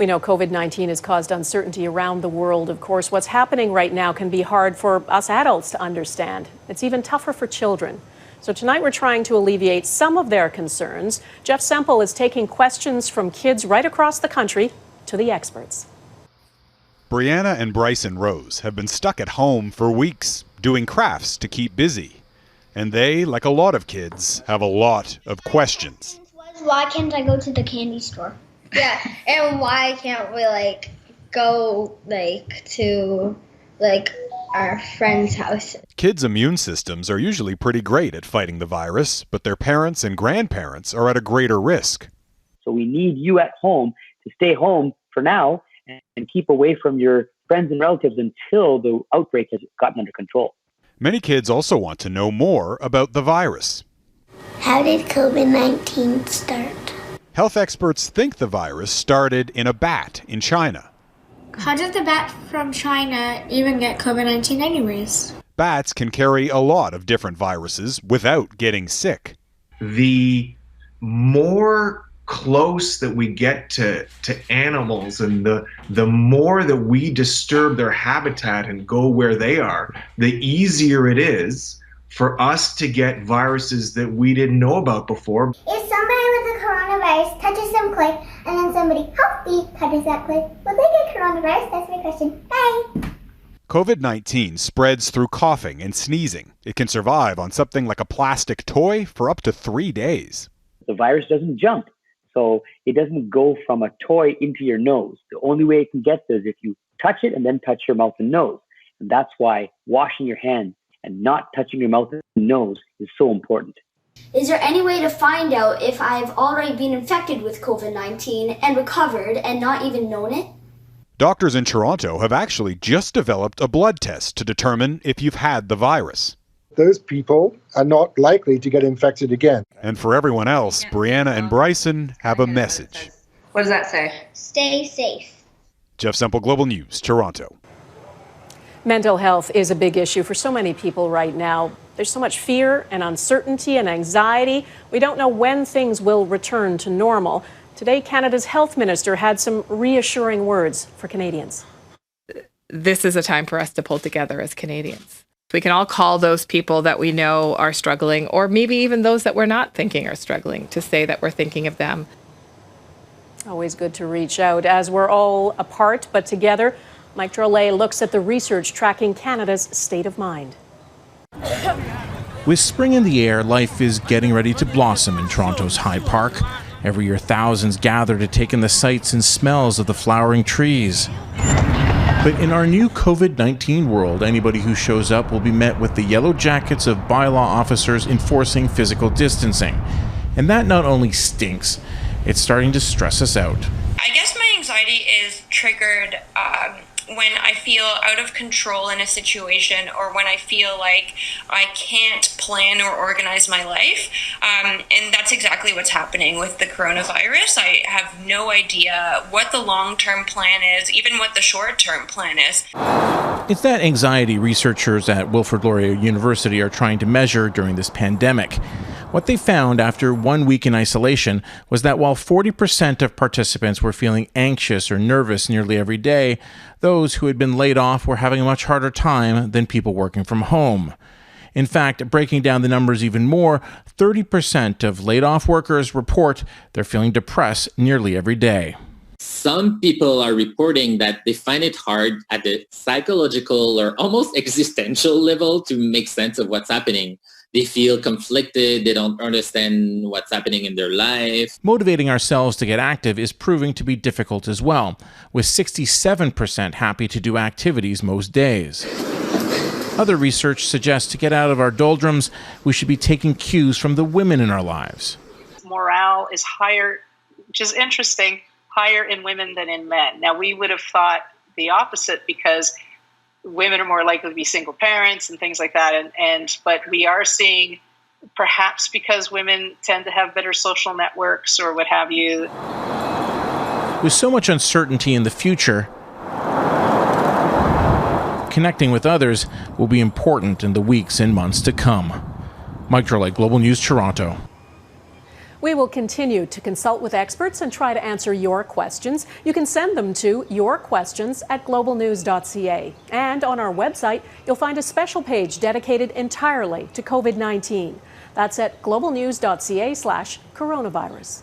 We know COVID-19 has caused uncertainty around the world. Of course, what's happening right now can be hard for us adults to understand. It's even tougher for children. So tonight we're trying to alleviate some of their concerns. Jeff Semple is taking questions from kids right across the country to the experts. Brianna and Bryson Rose have been stuck at home for weeks doing crafts to keep busy. And they, like a lot of kids, have a lot of questions. Why can't I go to the candy store? Yeah, and why can't we go to our friend's house? Kids' immune systems are usually pretty great at fighting the virus, but their parents and grandparents are at a greater risk. So we need you at home to stay home for now and keep away from your friends and relatives until the outbreak has gotten under control. Many kids also want to know more about the virus. How did COVID-19 start? Health experts think the virus started in a bat in China. How did the bat from China even get COVID-19 anyways? Bats can carry a lot of different viruses without getting sick. The more close that we get to animals and the more that we disturb their habitat and go where they are, the easier it is for us to get viruses that we didn't know about before. If somebody with the coronavirus touches some clay and then somebody healthy touches that clay, will they get coronavirus? That's my question. Bye. COVID-19 spreads through coughing and sneezing. It can survive on something like a plastic toy for up to 3 days. The virus doesn't jump, so it doesn't go from a toy into your nose. The only way it can get there is if you touch it and then touch your mouth and nose. And that's why washing your hands and not touching your mouth and nose is so important. Is there any way to find out if I've already been infected with COVID-19 and recovered and not even known it? Doctors in Toronto have actually just developed a blood test to determine if you've had the virus. Those people are not likely to get infected again. And for everyone else, Brianna and Bryson have a message. What does that say? Stay safe. Jeff Semple, Global News, Toronto. Mental health is a big issue for so many people right now. There's so much fear and uncertainty and anxiety. We don't know when things will return to normal. Today, Canada's health minister had some reassuring words for Canadians. This is a time for us to pull together as Canadians. We can all call those people that we know are struggling, or maybe even those that we're not thinking are struggling, to say that we're thinking of them. Always good to reach out as we're all apart but together. Mike Drolet looks at the research tracking Canada's state of mind. With spring in the air, life is getting ready to blossom in Toronto's High Park. Every year, thousands gather to take in the sights and smells of the flowering trees. But in our new COVID-19 world, anybody who shows up will be met with the yellow jackets of bylaw officers enforcing physical distancing. And that not only stinks, it's starting to stress us out. I guess my anxiety is triggered when I feel out of control in a situation, or when I feel like I can't plan or organize my life. And that's exactly what's happening with the coronavirus. I have no idea what the long-term plan is, even what the short-term plan is. It's that anxiety researchers at Wilfrid Laurier University are trying to measure during this pandemic. What they found after 1 week in isolation was that while 40% of participants were feeling anxious or nervous nearly every day, those who had been laid off were having a much harder time than people working from home. In fact, breaking down the numbers even more, 30% of laid-off workers report they're feeling depressed nearly every day. Some people are reporting that they find it hard at the psychological or almost existential level to make sense of what's happening. They feel conflicted, they don't understand what's happening in their life. Motivating ourselves to get active is proving to be difficult as well, with 67% happy to do activities most days. Other research suggests to get out of our doldrums, we should be taking cues from the women in our lives. Morale is higher, which is interesting, higher in women than in men. Now, we would have thought the opposite because women are more likely to be single parents and things like that. But we are seeing, perhaps because women tend to have better social networks or what have you. With so much uncertainty in the future, connecting with others will be important in the weeks and months to come. Mike Drolet, Global News, Toronto. We will continue to consult with experts and try to answer your questions. You can send them to yourquestions@globalnews.ca. And on our website, you'll find a special page dedicated entirely to COVID-19. That's at globalnews.ca/coronavirus.